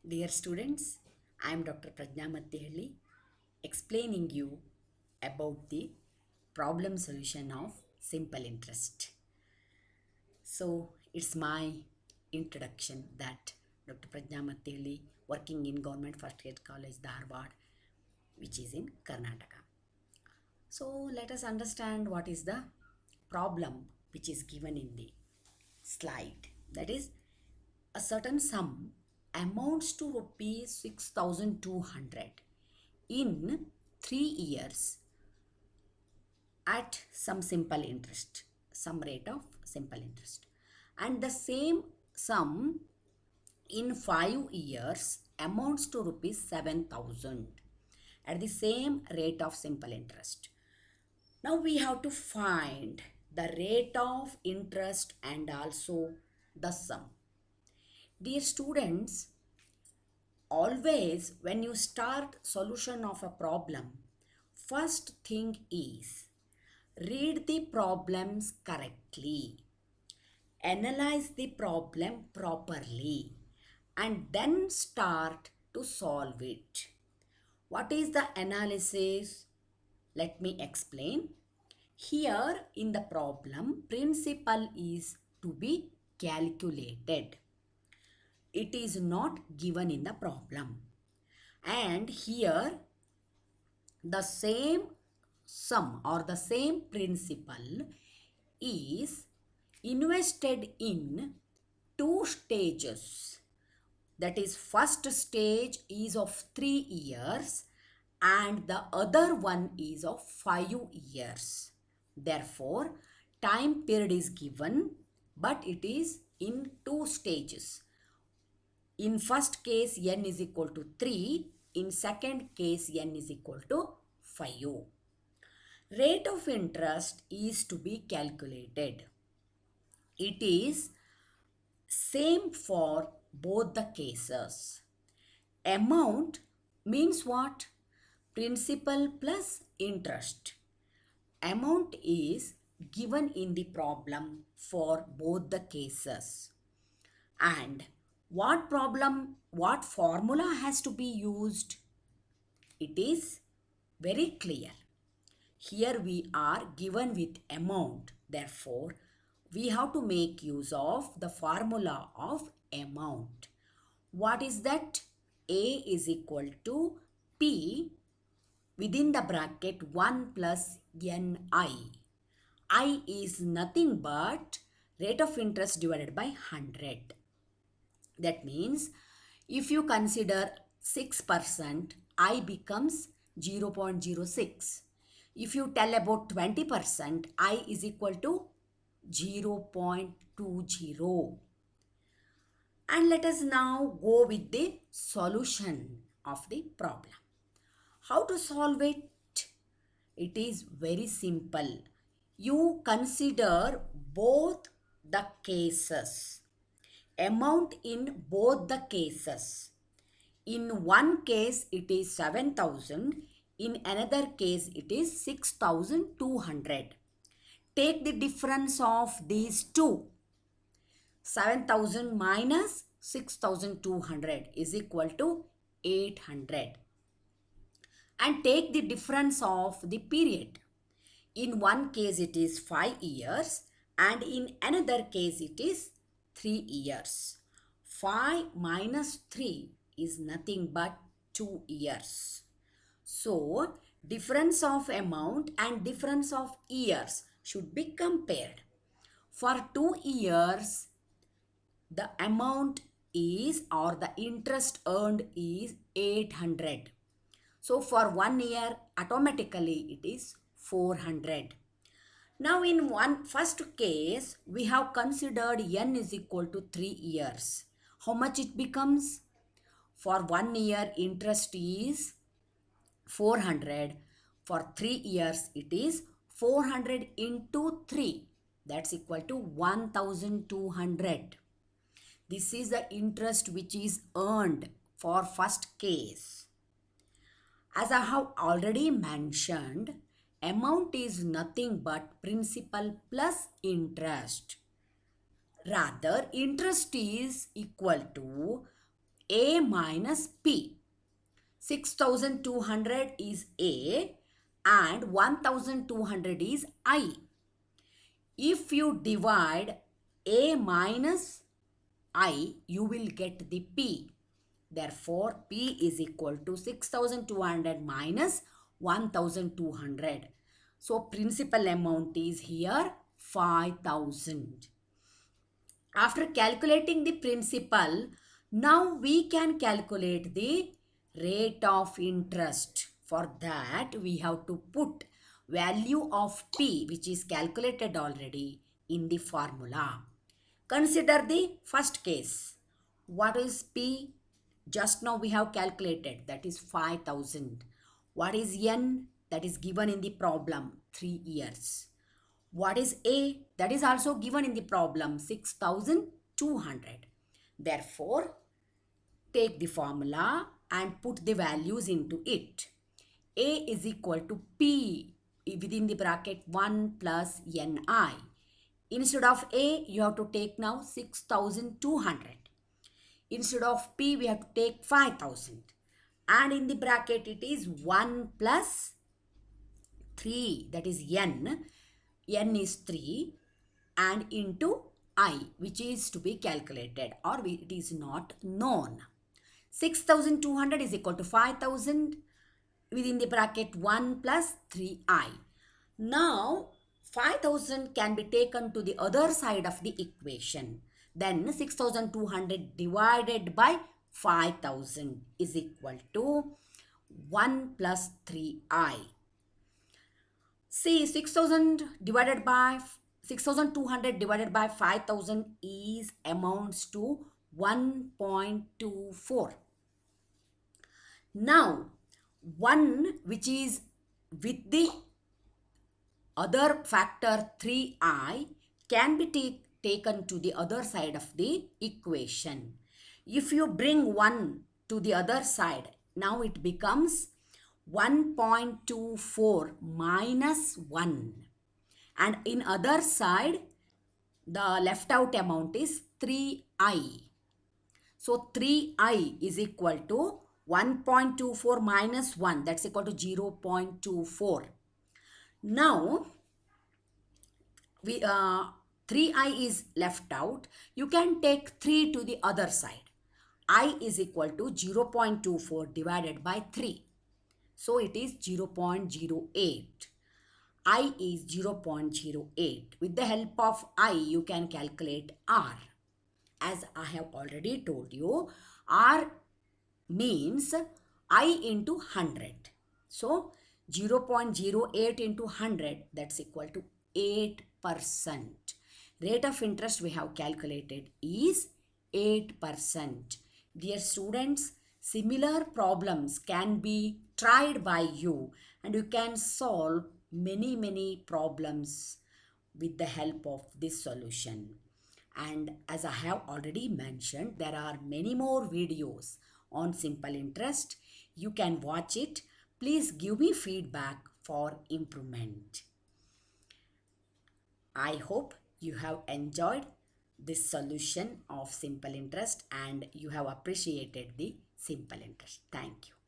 Dear students, I am Dr. Prajna Mattihalli explaining you about the problem solution of simple interest. So it's my introduction that Dr. Prajna Mattihalli working in Government First Grade College, Dharwad, which is in Karnataka. So let us understand what is the problem which is given in the slide. That is, a certain sum amounts to rupees 6,200 in 3 years at some rate of simple interest, and the same sum in 5 years amounts to rupees 7,000 at the same rate of simple interest. Now we have to find the rate of interest and also the sum. Dear students, always when you start solution of a problem, first thing is read the problems correctly, analyze the problem properly, and then start to solve it. What is the analysis? Let me explain. Here in the problem, principal is to be calculated. It is not given in the problem. And here the same sum or the same principal is invested in two stages. That is, first stage is of 3 years and the other one is of 5 years. Therefore, time period is given, but it is in two stages. In first case, n is equal to 3. In second case, n is equal to 5. Rate of interest is to be calculated. It is same for both the cases. Amount means what? Principal plus interest. Amount is given in the problem for both the cases. And what formula has to be used? It is very clear. Here we are given with amount. Therefore, we have to make use of the formula of amount. What is that? A is equal to P within the bracket 1 plus Ni. I is nothing but rate of interest divided by 100. That means if you consider 6%, I becomes 0.06. If you tell about 20%, I is equal to 0.20. And let us now go with the solution of the problem. How to solve it? It is very simple. You consider both the cases. Amount in both the cases. In one case it is 7,000. In another case it is 6,200. Take the difference of these two. 7,000 minus 6,200 is equal to 800. And take the difference of the period. In one case it is 5 years and in another case it is 3 years. 5 minus 3 is nothing but 2 years. So, difference of amount and difference of years should be compared. For 2 years, the amount is or the interest earned is 800. So, for 1 year, automatically it is 400. Now in first case, we have considered n is equal to 3 years. How much it becomes? For 1 year, interest is 400. For 3 years, it is 400 into 3. That's equal to 1,200. This is the interest which is earned for first case. As I have already mentioned, amount is nothing but principal plus interest. Rather, interest is equal to A minus P. 6,200 is A and 1,200 is I. If you divide A minus I, you will get the P. Therefore, P is equal to 6,200 minus 1,200. So, principal amount is here 5,000. After calculating the principal, now we can calculate the rate of interest. For that, we have to put value of P, which is calculated already, in the formula. Consider the first case. What is P? Just now we have calculated, that is 5,000. What is N? That is given in the problem, 3 years. What is A? That is also given in the problem, 6,200. Therefore, take the formula and put the values into it. A is equal to P within the bracket 1 plus Ni. Instead of A, you have to take now 6,200. Instead of P, we have to take 5,000. And in the bracket, it is 1 plus 3, that is N. N is 3 and into I, which is to be calculated or it is not known. 6,200 is equal to 5,000 within the bracket 1 plus 3I. Now, 5,000 can be taken to the other side of the equation. Then 6,200 divided by 5,000 is equal to 1 plus 3I. See, 6,200 divided by 5,000 is amounts to 1.24. Now, 1 which is with the other factor 3i can be taken to the other side of the equation. If you bring 1 to the other side, now it becomes 1.24 minus 1. And in other side, the left out amount is 3i. So 3i is equal to 1.24 minus 1. That's equal to 0.24. Now, 3i is left out. You can take 3 to the other side. I is equal to 0.24 divided by 3. So it is 0.08. I is 0.08. With the help of I, you can calculate R. As I have already told you, R means I into 100. So 0.08 into 100, that's equal to 8%. Rate of interest we have calculated is 8%. Dear students, similar problems can be tried by you and you can solve many problems with the help of this solution. And as I have already mentioned, there are many more videos on simple interest. You can watch it. Please give me feedback for improvement. I hope you have enjoyed this solution of simple interest and you have appreciated the simple interest. Thank you.